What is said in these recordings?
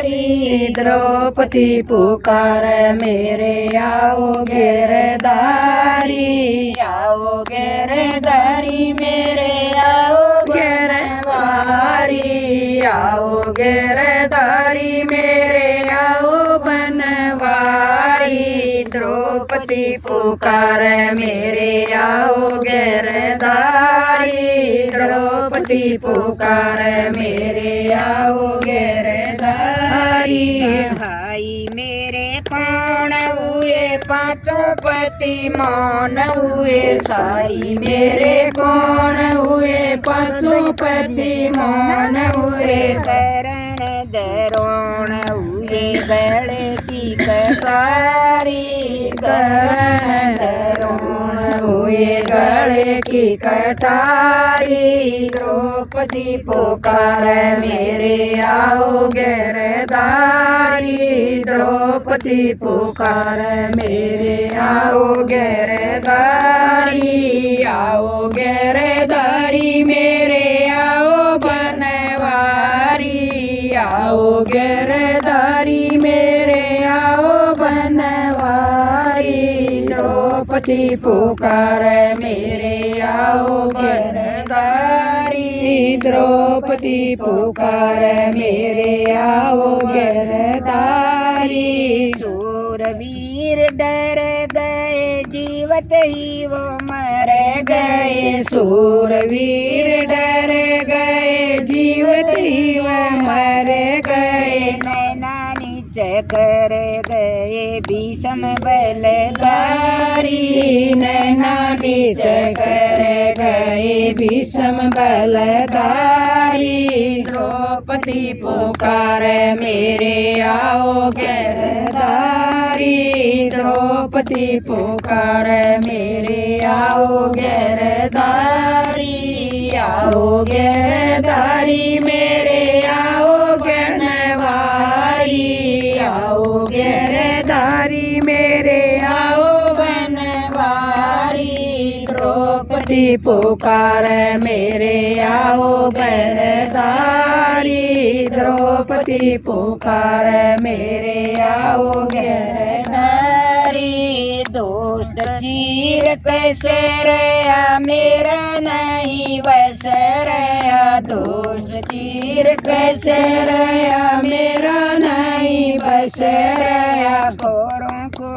द्रौपदी पुकार मेरे आओ गिरधारी, आओ गिरधारी मेरे आओ बनवारी, आओ गिरधारी मेरे आओ बनवारी। द्रौपदी पुकार मेरे आओ गिरधारी, द्रौपदी पुकार मेरे आओ गिरधारी। सहाय मेरे कौन हुए पांचों पति मान हुए, साई मेरे कौन हुए पांचों पति मान हुए। शरण दरोण हुए गले की कटारी, करण दरोण हुए गले की कटारी। द्रौपदी पुकार मेरे आओ गिरधारी, द्रौपदी पुकार मेरे आओ गिरधारी, आओ गिरधारी मेरे आओ बनवारी, आओ गिरधारी मेरे आओ बनवारी। द्रौपदी पुकार मेरे आओ गिरधारी, द्रौपदी पुकार मेरे आओ गिरधारी। सूरवीर डर गए जीवत ही वो मर गए, सूरवीर डर गए जीवत ही वह मर गए। नैनानी चकर गए भीषम बलधारी, नैनानी चकर गए भीषम बलधारी। द्रौपदी पुकार मेरे आओ गिरधारी, द्रौपदी पुकार मेरे आओ गिरधारी, आओ गिरधारी मेरे आओ बनवारी, आओ गिरधारी मेरे आओ बनवारी। द्रौपदी पुकार मेरे आओ गिरधारी, द्रौपदी पुकार मेरे आओ गिरधारी। दोस्त चीर कैसे रया मेरा नहीं बस रया, दोस्त चीर कैसे रया मेरा नहीं बस रया। खोरों को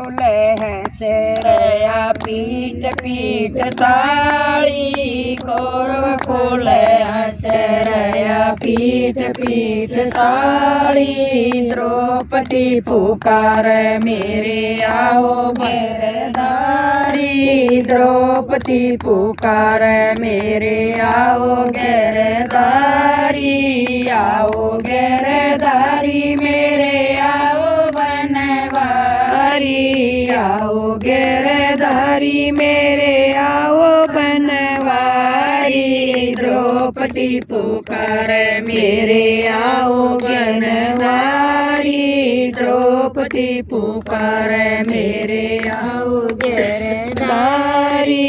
हंस रया पीट पीट ताड़ी, खोरों को हंस रया पीट पीट ताड़ी। द्रौपदी पुकार मेरे आओ गिरधारी, द्रौपदी पुकार मेरे आओ गिरधारी, आओ गिरधारी मेरे आओ बनवारी, आओ गिरधारी मेरे आओ बनवारी। द्रौपदी पुकार मेरे आओ बनवारी, द्रौपदी पुकार मेरे आओ गिरधारी।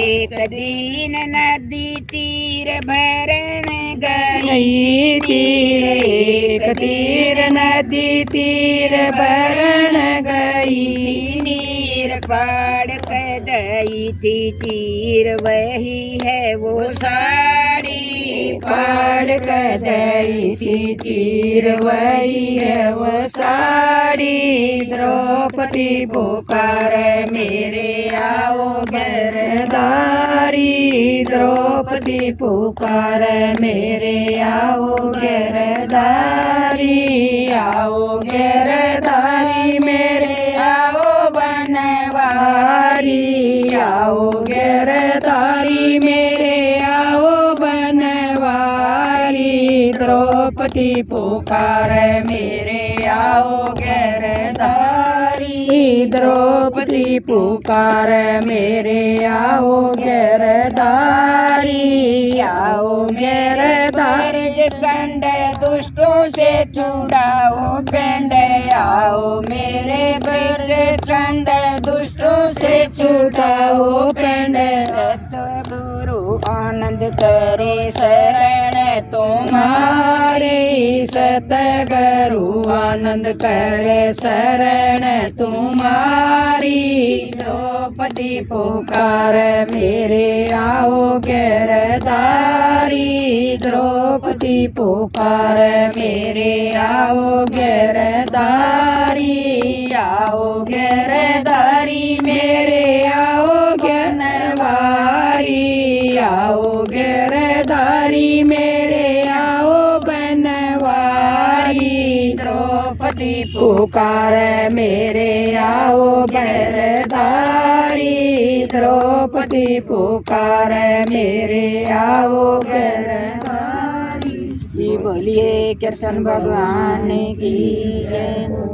एक दिन नदी तीर भरण गई तीर, एक तीर नदी तीर भरण गई। नीर पाड़ कदई थी तीर वही है वो साड़ी, पाड़ कदई थी चीर वही है वो साड़ी। द्रौपदी पुकार मेरे आओ गिरधारी, द्रौपदी पुकार मेरे आओ गिरधारी, आओ गिरधारी मेरे आओ बनवारी, आओ गिरधारी मेरे आओ बनवारी। द्रौपदी पुकार मेरे आओ गिरधारी, द्रौपदी पुकार मेरे आओ गिरधारी, आओ गिरधारी। कंड दुष्टों से छुड़ाओ पेंड, आओ मेरे ब्रज चंड दुष्टों से छुड़ाओ पेंड। सतगुरु आनंद करे शरण तुम्हारी, सतगुरु आनंद करे शरण तुम्हारी द्रौपदी पुकार मेरे आओ गिरधारी द्रौपदी पुकार मेरे आओ गिरधारी आओ गिरधारी मेरे आओ बनवारी आओ गिरधारी मेरे आओ बनवारी द्रौपदी पुकार मेरे आओ गिरधारी द्रौपदी पुकार मेरे आओ गिरधारी। जी बोलिए कृष्ण भगवान की जय।